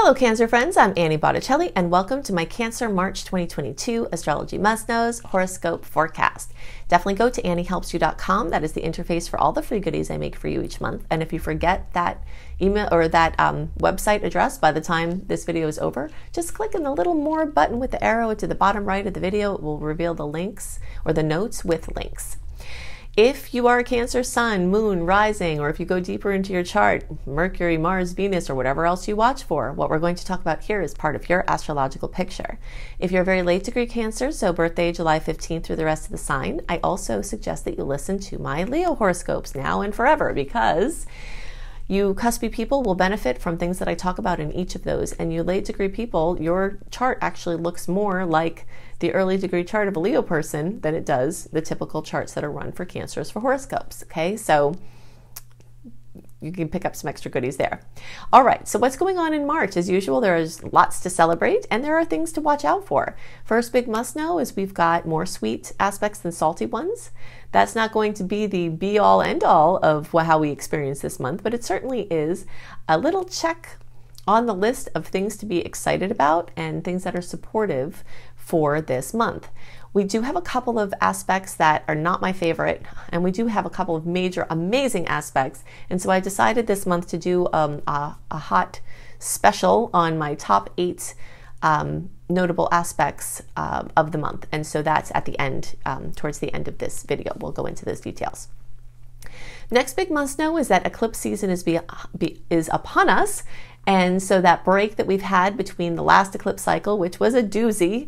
Hello Cancer friends, I'm Annie Botticelli and welcome to my Cancer March 2022 Astrology Must-Knows Horoscope Forecast. Definitely go to anniehelpsyou.com. That is the interface for all the free goodies I make for you each month. And if you forget that email or that website address by the time this video is over, just click on the little more button with the arrow to the bottom right of the video. It will reveal the links or the notes with links. If you are a Cancer Sun, Moon, Rising, or if you go deeper into your chart, Mercury, Mars, Venus, or whatever else you watch for, what we're going to talk about here is part of your astrological picture. If you're a very late degree Cancer, so birthday July 15th through the rest of the sign, I also suggest that you listen to my Leo horoscopes now and forever, because you cuspy people will benefit from things that I talk about in each of those, and you late degree people, your chart actually looks more like the early degree chart of a Leo person than it does the typical charts that are run for Cancers for horoscopes. Okay, so you can pick up some extra goodies there. All right, so what's going on in March? As usual, there is lots to celebrate and there are things to watch out for. First big must know is we've got more sweet aspects than salty ones. That's not going to be the be all end all of how we experience this month, but it certainly is a little check on the list of things to be excited about and things that are supportive for this month. We do have a couple of aspects that are not my favorite, and we do have a couple of major amazing aspects, and so I decided this month to do a hot special on my top 8 notable aspects of the month, and so that's at the end, towards the end of this video. We'll go into those details. Next big must know is that eclipse season is upon us, and so that break that we've had between the last eclipse cycle, which was a doozy,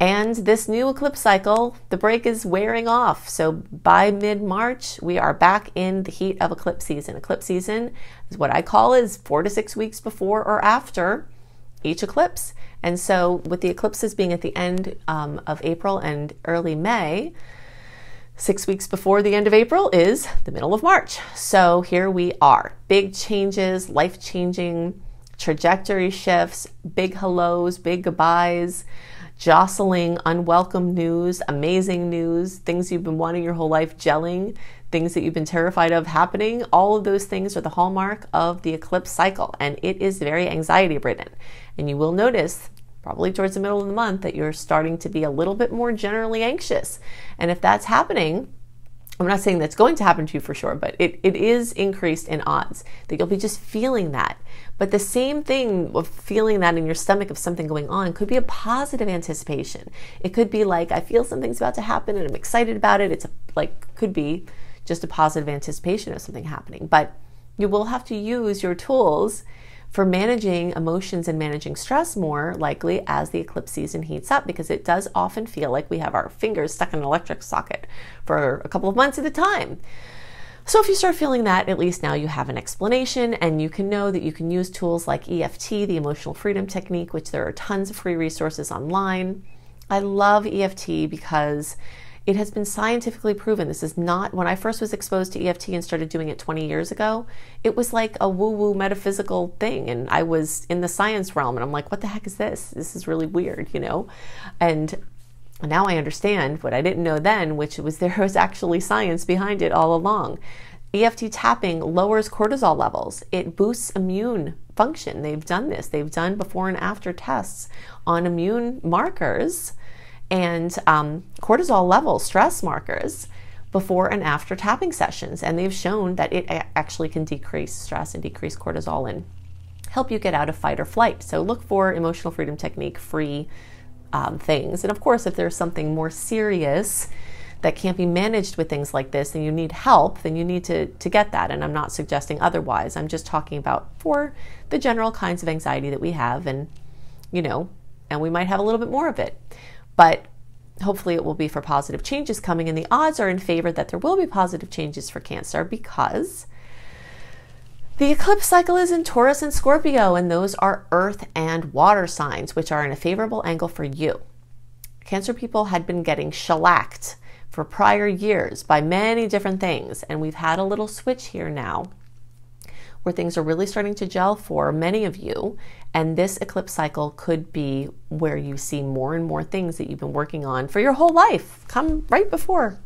and this new eclipse cycle, the break is wearing off. So by mid-March, we are back in the heat of eclipse season. Eclipse season is what I call is 4 to 6 weeks before or after each eclipse. And so with the eclipses being at the end of April and early May, 6 weeks before the end of April is the middle of March. So here we are. Big changes, life-changing trajectory shifts, big hellos, big goodbyes, jostling, unwelcome news, amazing news, things you've been wanting your whole life gelling, things that you've been terrified of happening. All of those things are the hallmark of the eclipse cycle, and it is very anxiety-ridden. And you will notice probably towards the middle of the month that you're starting to be a little bit more generally anxious. And if that's happening, I'm not saying that's going to happen to you for sure, but it is increased in odds that you'll be just feeling that. But the same thing of feeling that in your stomach of something going on could be a positive anticipation. It could be like, I feel something's about to happen and I'm excited about it. It's could be just a positive anticipation of something happening. But you will have to use your tools for managing emotions and managing stress more likely as the eclipse season heats up, because it does often feel like we have our fingers stuck in an electric socket for a couple of months at a time. So if you start feeling that, at least now you have an explanation, and you can know that you can use tools like EFT, the Emotional Freedom Technique, which there are tons of free resources online. I love EFT because it has been scientifically proven. This is not, when I first was exposed to EFT and started doing it 20 years ago, it was like a woo-woo metaphysical thing. And I was in the science realm and I'm like, what the heck is this? This is really weird, you know? And now I understand what I didn't know then, which was there was actually science behind it all along. EFT tapping lowers cortisol levels. It boosts immune function. They've done this. They've done before and after tests on immune markers and cortisol level stress markers before and after tapping sessions. And they've shown that it actually can decrease stress and decrease cortisol and help you get out of fight or flight. So look for Emotional Freedom Technique free things. And of course, if there's something more serious that can't be managed with things like this and you need help, then you need to get that. And I'm not suggesting otherwise. I'm just talking about for the general kinds of anxiety that we have, and you know, and we might have a little bit more of it. But hopefully it will be for positive changes coming, and the odds are in favor that there will be positive changes for Cancer because the eclipse cycle is in Taurus and Scorpio, and those are earth and water signs, which are in a favorable angle for you. Cancer people had been getting shellacked for prior years by many different things, and we've had a little switch here now where things are really starting to gel for many of you, and this eclipse cycle could be where you see more and more things that you've been working on for your whole life come right before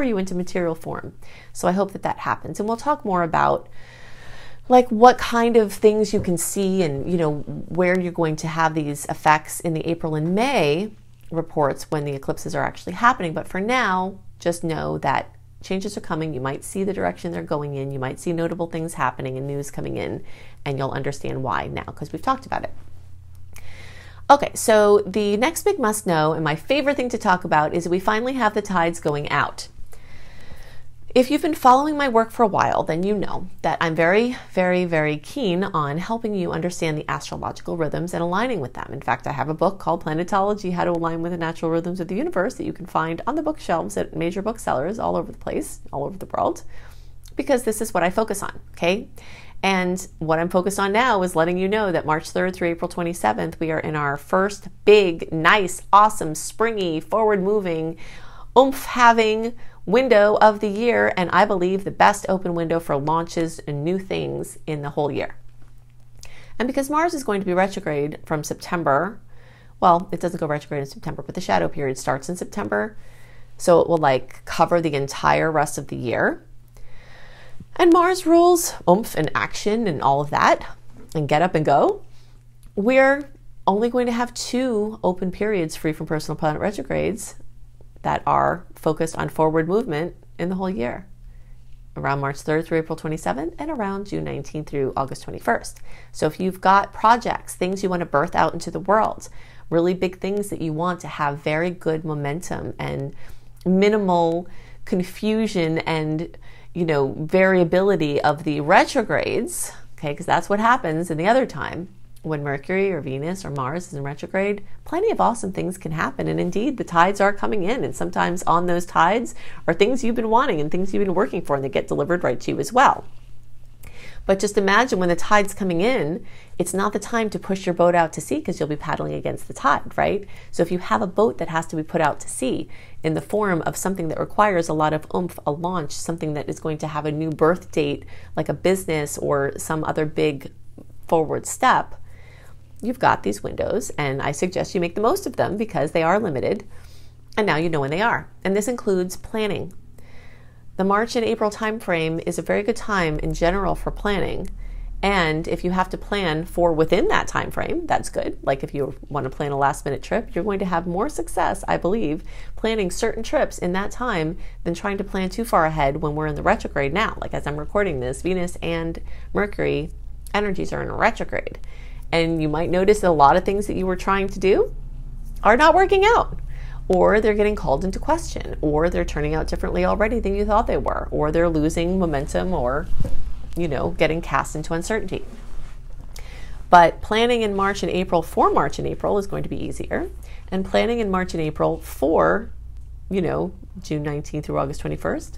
you into material form. So I hope that that happens, and we'll talk more about like what kind of things you can see and, where you're going to have these effects in the April and May reports when the eclipses are actually happening. But for now, just know that changes are coming. You might see the direction they're going in. You might see notable things happening and news coming in, and you'll understand why now because we've talked about it. Okay, so the next big must know, and my favorite thing to talk about, is we finally have the tides going out. If you've been following my work for a while, then you know that I'm very, very, very keen on helping you understand the astrological rhythms and aligning with them. In fact, I have a book called Planetology, How to Align with the Natural Rhythms of the Universe that you can find on the bookshelves at major booksellers all over the place, all over the world, because this is what I focus on, okay? And what I'm focused on now is letting you know that March 3rd through April 27th, we are in our first big, nice, awesome, springy, forward-moving, oomph-having window of the year, and I believe the best open window for launches and new things in the whole year. And because Mars is going to be retrograde from September, well, it doesn't go retrograde in September, but the shadow period starts in September, so it will cover the entire rest of the year. And Mars rules oomph and action and all of that, and get up and go. We're only going to have 2 open periods free from personal planet retrogrades that are focused on forward movement in the whole year, around March 3rd through April 27th and around June 19th through August 21st. So if you've got projects, things you want to birth out into the world, really big things that you want to have very good momentum and minimal confusion and, variability of the retrogrades, okay, because that's what happens in the other time. When Mercury or Venus or Mars is in retrograde, plenty of awesome things can happen. And indeed, the tides are coming in. And sometimes on those tides are things you've been wanting and things you've been working for, and they get delivered right to you as well. But just imagine when the tide's coming in, it's not the time to push your boat out to sea because you'll be paddling against the tide, right? So if you have a boat that has to be put out to sea in the form of something that requires a lot of oomph, a launch, something that is going to have a new birth date, like a business or some other big forward step, you've got these windows, and I suggest you make the most of them because they are limited, and now you know when they are. And this includes planning. The March and April timeframe is a very good time in general for planning, and if you have to plan for within that time frame, that's good. Like if you want to plan a last-minute trip, you're going to have more success, I believe, planning certain trips in that time than trying to plan too far ahead when we're in the retrograde now. Like as I'm recording this, Venus and Mercury energies are in retrograde. And you might notice that a lot of things that you were trying to do are not working out, or they're getting called into question, or they're turning out differently already than you thought they were, or they're losing momentum, or, getting cast into uncertainty. But planning in March and April for March and April is going to be easier, and planning in March and April for, June 19th through August 21st,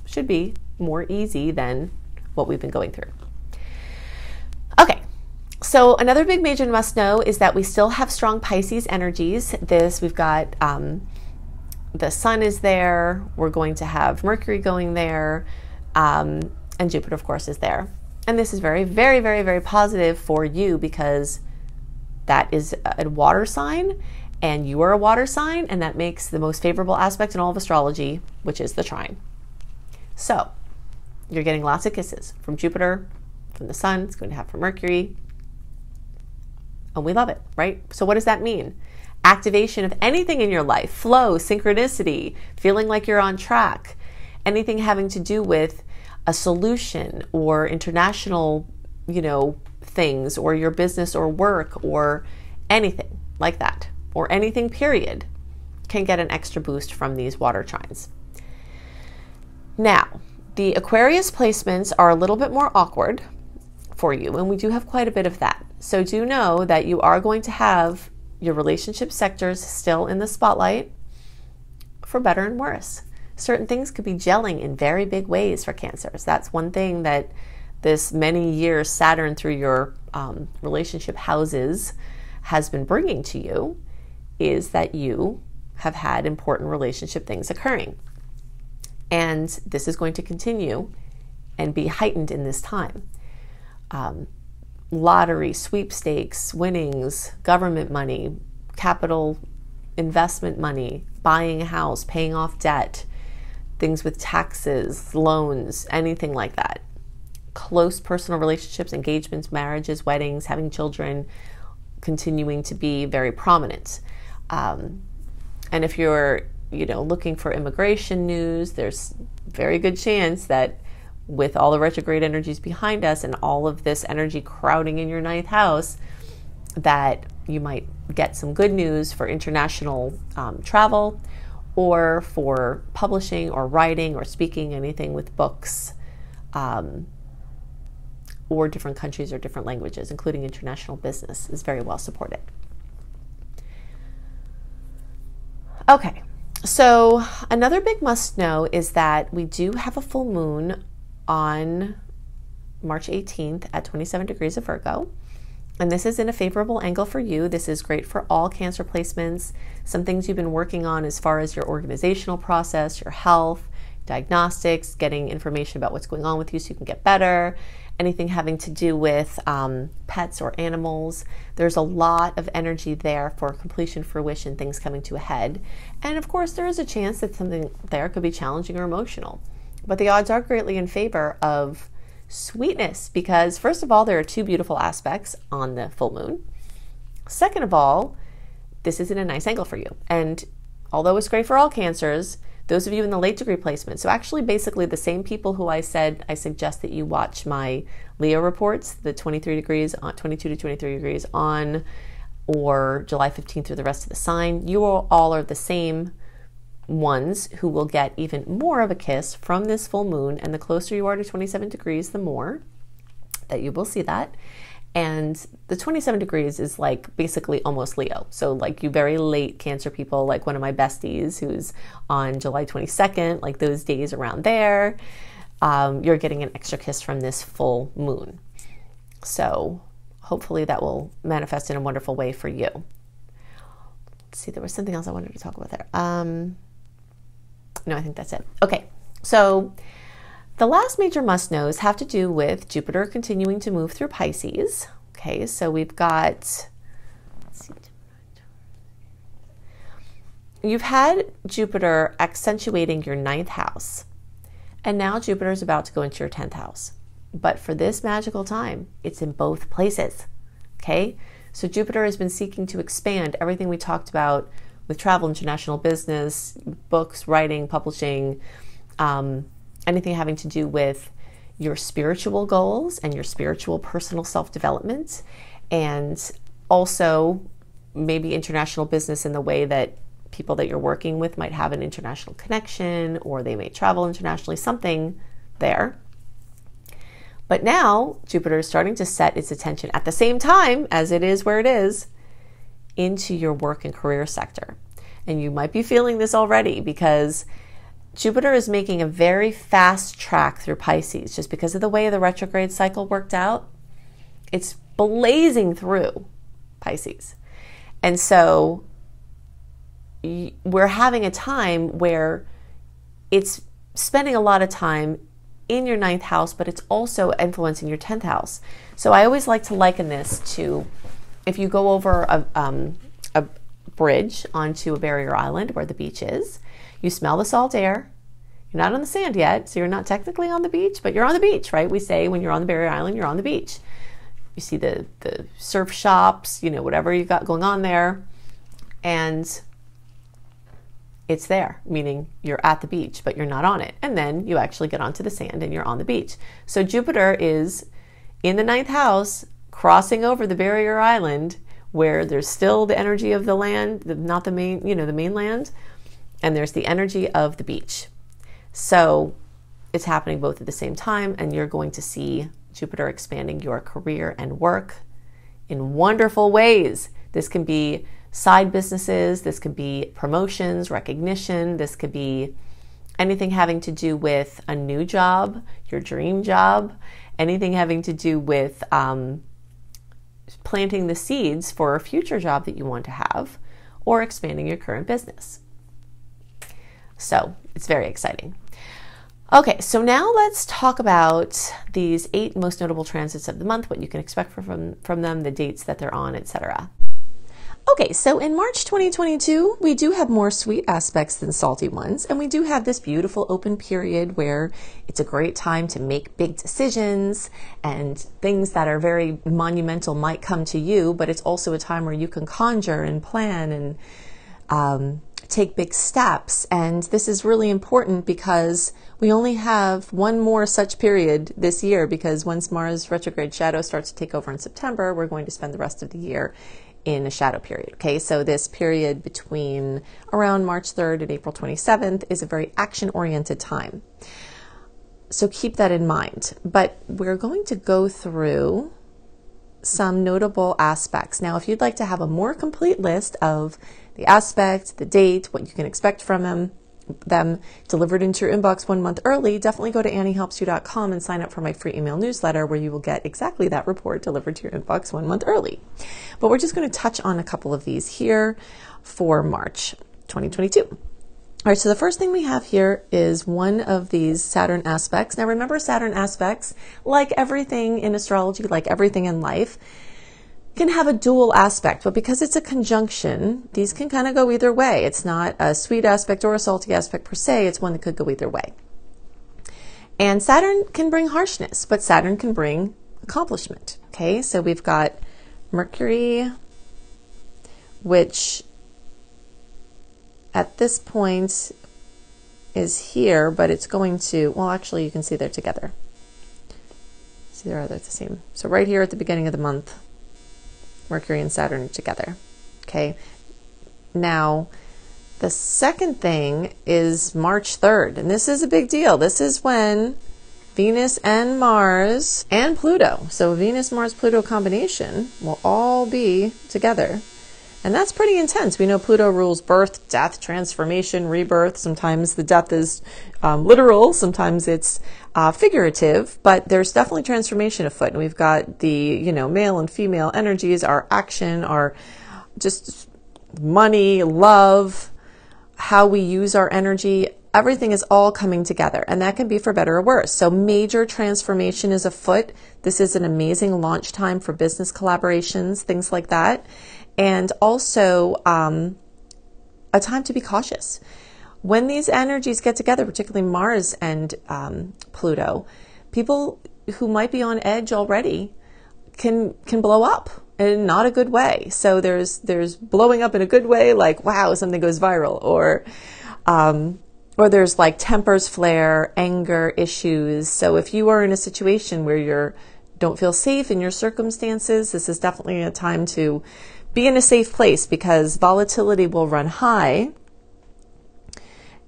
should be more easy than what we've been going through. Okay. So another big major must know is that we still have strong Pisces energies. We've got the sun is there. We're going to have Mercury going there, and Jupiter, of course, is there. And this is very, very, very, very positive for you because that is a water sign, and you are a water sign, and that makes the most favorable aspect in all of astrology, which is the trine. So you're getting lots of kisses from Jupiter, from the sun. It's going to have from Mercury. And we love it, right? So what does that mean? Activation of anything in your life, flow, synchronicity, feeling like you're on track, anything having to do with a solution or international, things, or your business or work or anything like that, or anything period, can get an extra boost from these water trines. Now, the Aquarius placements are a little bit more awkward for you, and we do have quite a bit of that. So do know that you are going to have your relationship sectors still in the spotlight for better and worse. Certain things could be gelling in very big ways for Cancers. That's one thing that this many years Saturn through your relationship houses has been bringing to you, is that you have had important relationship things occurring. And this is going to continue and be heightened in this time. Lottery, sweepstakes, winnings, government money, capital investment money, buying a house, paying off debt, things with taxes, loans, anything like that close personal relationships, engagements, marriages, weddings, having children, continuing to be very prominent. And if you're, looking for immigration news, there's very good chance that with all the retrograde energies behind us and all of this energy crowding in your 9th house, that you might get some good news for international travel, or for publishing or writing or speaking, anything with books, or different countries or different languages, including international business, is very well supported. Okay, so another big must know is that we do have a full moon on March 18th at 27 degrees of Virgo. And this is in a favorable angle for you. This is great for all Cancer placements, some things you've been working on as far as your organizational process, your health, diagnostics, getting information about what's going on with you so you can get better, anything having to do with pets or animals. There's a lot of energy there for completion, fruition, things coming to a head. And of course, there is a chance that something there could be challenging or emotional. But the odds are greatly in favor of sweetness, because first of all, there are 2 beautiful aspects on the full moon. Second of all, this is in a nice angle for you. And although it's great for all Cancers, those of you in the late degree placement, so actually basically the same people who I said I suggest that you watch my Leo reports, the 22 to 23 degrees on, or July 15th through the rest of the sign, you all are the same ones who will get even more of a kiss from this full moon. And the closer you are to 27 degrees, the more that you will see that. And the 27 degrees is like basically almost Leo. So like you very late Cancer people, like one of my besties who's on July 22nd, like those days around there, you're getting an extra kiss from this full moon. So hopefully that will manifest in a wonderful way for you. Let's see, there was something else I wanted to talk about there. No, I think that's it. Okay, so the last major must-knows have to do with Jupiter continuing to move through Pisces. Okay, so we've got, let's see, you've had Jupiter accentuating your 9th house, and now Jupiter is about to go into your 10th house. But for this magical time, it's in both places. Okay, so Jupiter has been seeking to expand everything we talked about with travel, international business, books, writing, publishing, anything having to do with your spiritual goals and your spiritual personal self-development, and also maybe international business in the way that people that you're working with might have an international connection, or they may travel internationally, something there. But now Jupiter is starting to set its attention at the same time as it is where it is into your work and career sector. And you might be feeling this already, because Jupiter is making a very fast track through Pisces just because of the way the retrograde cycle worked out. It's blazing through Pisces. And so we're having a time where it's spending a lot of time in your 9th house, but it's also influencing your 10th house. So I always like to liken this to if you go over a bridge onto a barrier island where the beach is, you smell the salt air. You're not on the sand yet, so you're not technically on the beach, but you're on the beach, right? We say when you're on the barrier island, you're on the beach. You see the surf shops, whatever you got going on there, and it's there, meaning you're at the beach, but you're not on it. And then you actually get onto the sand and you're on the beach. So Jupiter is in the 9th house, crossing over the barrier island where there's still the energy of the land, not the main, the mainland, and there's the energy of the beach. So it's happening both at the same time, and you're going to see Jupiter expanding your career and work in wonderful ways. This can be side businesses, this could be promotions, recognition, this could be anything having to do with a new job, your dream job, anything having to do with planting the seeds for a future job that you want to have, or expanding your current business. So it's very exciting. Okay, so now let's talk about these 8 most notable transits of the month, what you can expect from them, the dates that they're on, etc. Okay, so in March 2022, we do have more sweet aspects than salty ones, and we do have this beautiful open period where it's a great time to make big decisions, and things that are very monumental might come to you, but it's also a time where you can conjure and plan and take big steps. And this is really important because we only have one more such period this year, because once Mars retrograde shadow starts to take over in September, we're going to spend the rest of the year in a shadow period. Okay, so this period between around March 3rd and April 27th is a very action-oriented time. So keep that in mind. But we're going to go through some notable aspects. Now, if you'd like to have a more complete list of the aspect, the date, what you can expect from them delivered into your inbox 1 month early, definitely go to anniehelpsyou.com and sign up for my free email newsletter, where you will get exactly that report delivered to your inbox 1 month early. But we're just going to touch on a couple of these here for March 2022. All right, so the first thing we have here is one of these Saturn aspects. Now remember, Saturn aspects, like everything in astrology, like everything in life, can have a dual aspect, but because it's a conjunction, these can kind of go either way. It's not a sweet aspect or a salty aspect per se, it's one that could go either way. And Saturn can bring harshness, but Saturn can bring accomplishment. Okay, so we've got Mercury, which at this point is here, but it's going to, well, actually you can see they're together. See, they're the same. So right here at the beginning of the month, Mercury and Saturn are together. Okay. Now, the second thing is March 3rd, and this is a big deal. This is when Venus and Mars and Pluto, so Venus, Mars, Pluto combination, will all be together. And that's pretty intense. We know Pluto rules birth, death, transformation, rebirth. Sometimes the death is literal, sometimes it's figurative, but there's definitely transformation afoot. And we've got the, male and female energies, our action, our just money, love, how we use our energy. Everything is all coming together, and that can be for better or worse. So major transformation is afoot. This is an amazing launch time for business collaborations, things like that. And also a time to be cautious. When these energies get together, particularly Mars and Pluto, people who might be on edge already can blow up in not a good way. So there's blowing up in a good way, like, wow, something goes viral, or there's like tempers flare, anger issues. So if you are in a situation where you don't feel safe in your circumstances, this is definitely a time to be in a safe place, because volatility will run high,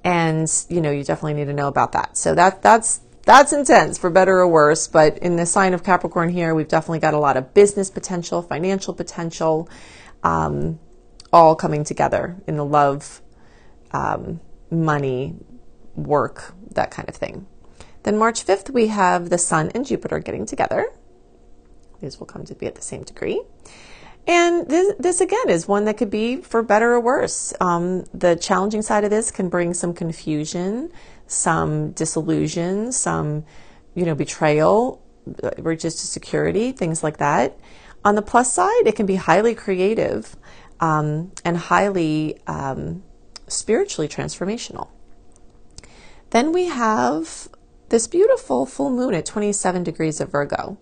and you definitely need to know about that. So that's intense for better or worse. But in the sign of Capricorn here, we've definitely got a lot of business potential, financial potential, all coming together in the love, money, work, that kind of thing. Then March 5th, we have the Sun and Jupiter getting together. These will come to be at the same degree. And this again is one that could be for better or worse. The challenging side of this can bring some confusion, some disillusion, some, betrayal, breaches to security, things like that. On the plus side, it can be highly creative and highly spiritually transformational. Then we have this beautiful full moon at 27 degrees of Virgo.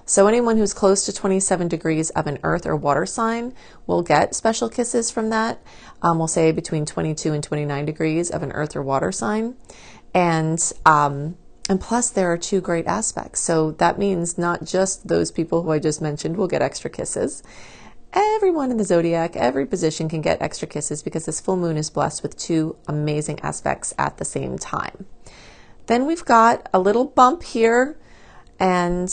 So anyone who's close to 27 degrees of an earth or water sign will get special kisses from that. We'll say between 22 and 29 degrees of an earth or water sign. And plus there are two great aspects. So that means not just those people who I just mentioned will get extra kisses. Everyone in the zodiac, every position can get extra kisses, because this full moon is blessed with two amazing aspects at the same time. Then we've got a little bump here, and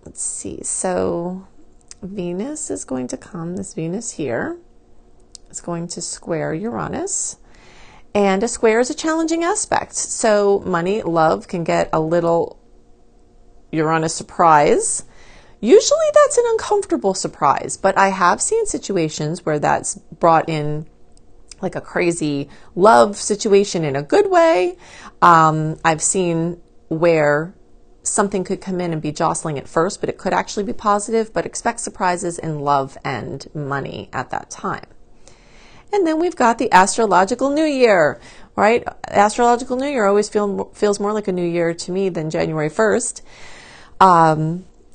let's see, so Venus is going to come, this Venus here is going to square Uranus, and a square is a challenging aspect. So money, love can get a little Uranus surprise. Usually that's an uncomfortable surprise, but I have seen situations where that's brought in like a crazy love situation in a good way. I've seen where something could come in and be jostling at first, but it could actually be positive. But expect surprises in love and money at that time. And then we've got the astrological new year, right? Astrological new year always feels more like a new year to me than January 1st.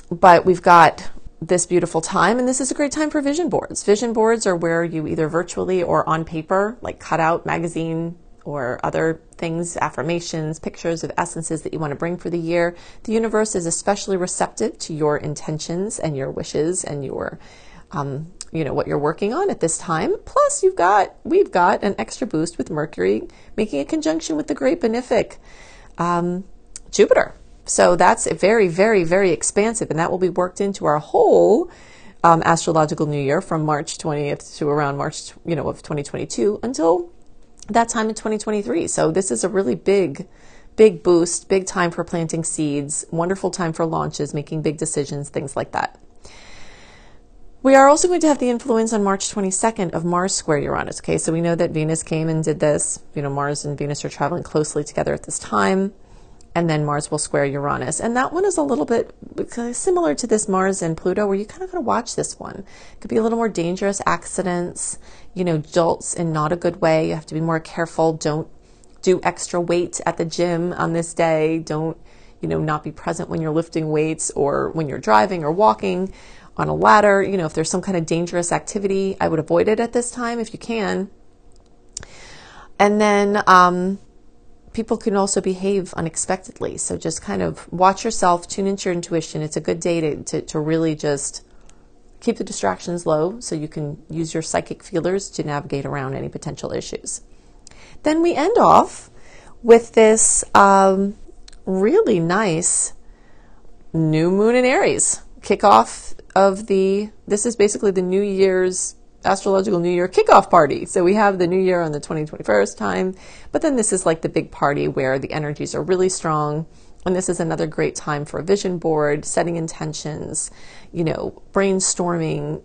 But we've got this beautiful time, and this is a great time for vision boards. Vision boards are where you either virtually or on paper, like cut out magazine or other things, affirmations, pictures of essences that you want to bring for the year. The universe is especially receptive to your intentions and your wishes and your what you're working on at this time. Plus, we've got an extra boost with Mercury making a conjunction with the great benefic Jupiter. So that's very, very, very expansive, and that will be worked into our whole astrological new year from March 20th to around March, of 2022 until that time in 2023. So this is a really big boost, big time for planting seeds, wonderful time for launches, making big decisions, things like that. We are also going to have the influence on March 22nd of Mars square Uranus. Okay, so we know that Venus came and did this. Mars and Venus are traveling closely together at this time. And then Mars will square Uranus. And that one is a little bit similar to this Mars and Pluto, where you kind of got to watch this one. It could be a little more dangerous accidents, jolts in not a good way. You have to be more careful. Don't do extra weight at the gym on this day. Don't, not be present when you're lifting weights or when you're driving or walking on a ladder. If there's some kind of dangerous activity, I would avoid it at this time if you can. And then people can also behave unexpectedly. So just kind of watch yourself, tune into your intuition. It's a good day to really just keep the distractions low so you can use your psychic feelers to navigate around any potential issues. Then we end off with this really nice new moon in Aries. Kickoff of this is basically the New Year's astrological New Year kickoff party. So we have the New Year on the 21st time, but then this is like the big party where the energies are really strong. And this is another great time for a vision board, setting intentions, brainstorming.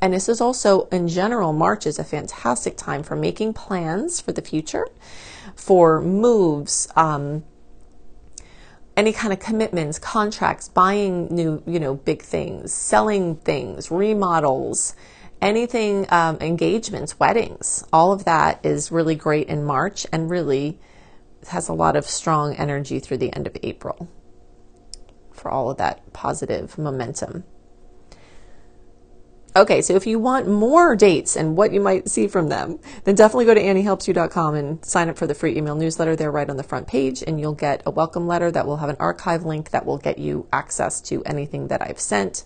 And this is also, in general, March is a fantastic time for making plans for the future, for moves, any kind of commitments, contracts, buying new, big things, selling things, remodels, anything, engagements, weddings. All of that is really great in March and really has a lot of strong energy through the end of April for all of that positive momentum. Okay, so if you want more dates and what you might see from them, then definitely go to anniehelpsyou.com and sign up for the free email newsletter there right on the front page, and you'll get a welcome letter that will have an archive link that will get you access to anything that I've sent,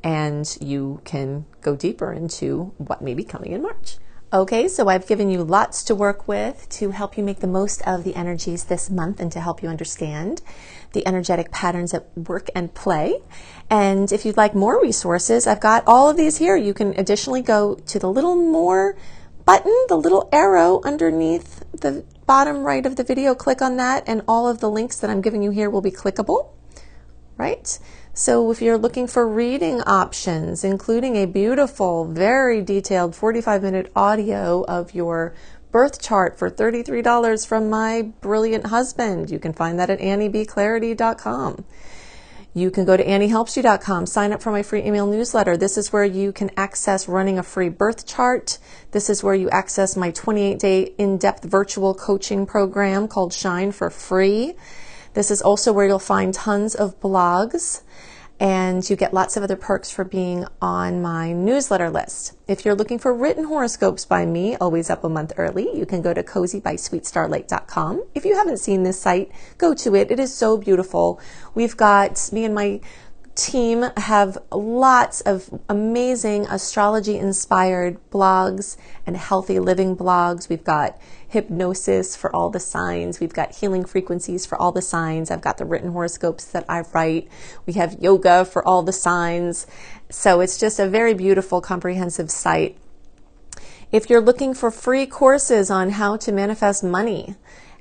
and you can go deeper into what may be coming in March. Okay, so I've given you lots to work with to help you make the most of the energies this month and to help you understand the energetic patterns at work and play. And if you'd like more resources, I've got all of these here. You can additionally go to the little more button, the little arrow underneath the bottom right of the video. Click on that, and all of the links that I'm giving you here will be clickable, right? So if you're looking for reading options, including a beautiful, very detailed 45-minute audio of your birth chart for $33 from my brilliant husband, you can find that at anniebclarity.com. You can go to anniehelpsyou.com, sign up for my free email newsletter. This is where you can access running a free birth chart. This is where you access my 28-day in-depth virtual coaching program called Shine for free. This is also where you'll find tons of blogs, and you get lots of other perks for being on my newsletter list. If you're looking for written horoscopes by me, always up a month early, you can go to cozybysweetstarlight.com. If you haven't seen this site, go to it. It is so beautiful. We've got, me and my team have lots of amazing astrology-inspired blogs and healthy living blogs. We've got hypnosis for all the signs. We've got healing frequencies for all the signs. I've got the written horoscopes that I write. We have yoga for all the signs. So it's just a very beautiful, comprehensive site. If you're looking for free courses on how to manifest money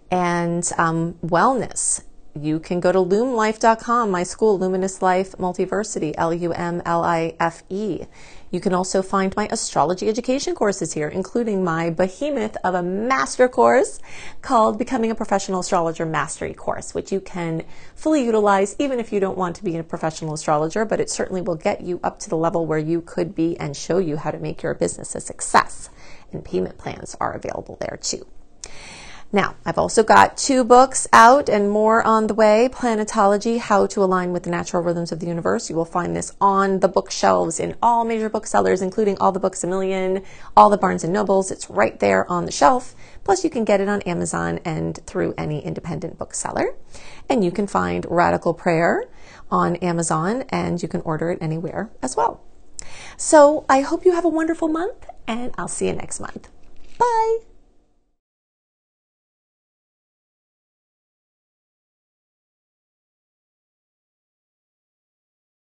and wellness You can go to lumelife.com, my school, Luminous Life Multiversity, LUMLIFE. You can also find my astrology education courses here, including my behemoth of a master course called Becoming a Professional Astrologer Mastery Course, which you can fully utilize even if you don't want to be a professional astrologer, but it certainly will get you up to the level where you could be and show you how to make your business a success. And payment plans are available there too. Now, I've also got 2 books out and more on the way. Planetology, How to Align with the Natural Rhythms of the Universe. You will find this on the bookshelves in all major booksellers, including all the Books A Million, all the Barnes & Nobles. It's right there on the shelf. Plus, you can get it on Amazon and through any independent bookseller. And you can find Radical Prayer on Amazon, and you can order it anywhere as well. So I hope you have a wonderful month, and I'll see you next month. Bye!